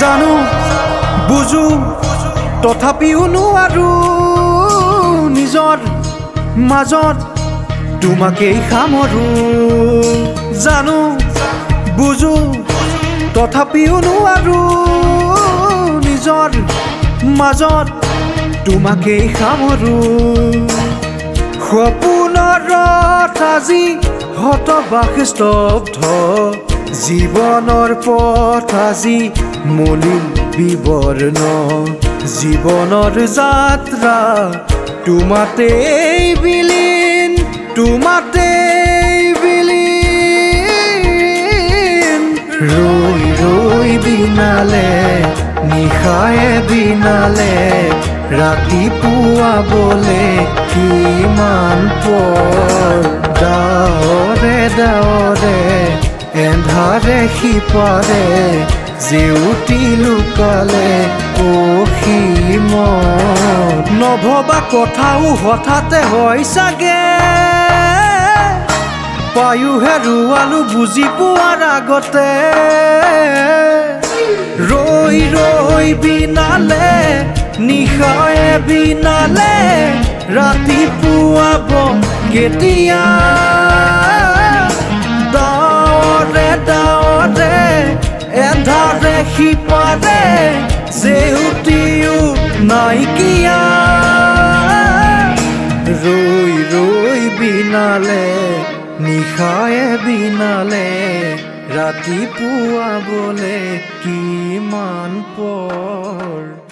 জানো বুজো তথাপিও নোৱাৰো নিজৰ মাজত তোমাকেই সামৰো জানো বুজো তথাপিও নোৱাৰো নিজৰ মাজত তোমাকেই সামৰো সপোনৰ ৰথ আজি হতবাক স্তব্ধ জীৱনৰ পথ আজি মলিন বিবৰ্ণ জীৱনৰ যাত্ৰা তোমাতেই বিলীন ৰৈ ৰৈ বিনালে নিশায়ে বিনালে ৰাতিপুৱাবলে কিমান পৰ ডাৱৰে ডাৱৰে এন্ধাৰে সিপাৰে জেউতি লুকালে অসীমত নভবা কথাও হঠাতে হয় চাগে পায়ুহে ৰুৱালো বুজি পোৱাৰ আগতে ৰৈ ৰৈ বিনালে নিশায়ে বিনালে ৰাতিপুৱাব কেতিয়া ডাৱৰে ডাৱৰে এন্ধাৰে সিপাৰে জেউতিও নাইকিয়া ৰৈ ৰৈ বিনালে নিশায়ে বিনালে ৰাতিপুৱাবলে কিমান পৰ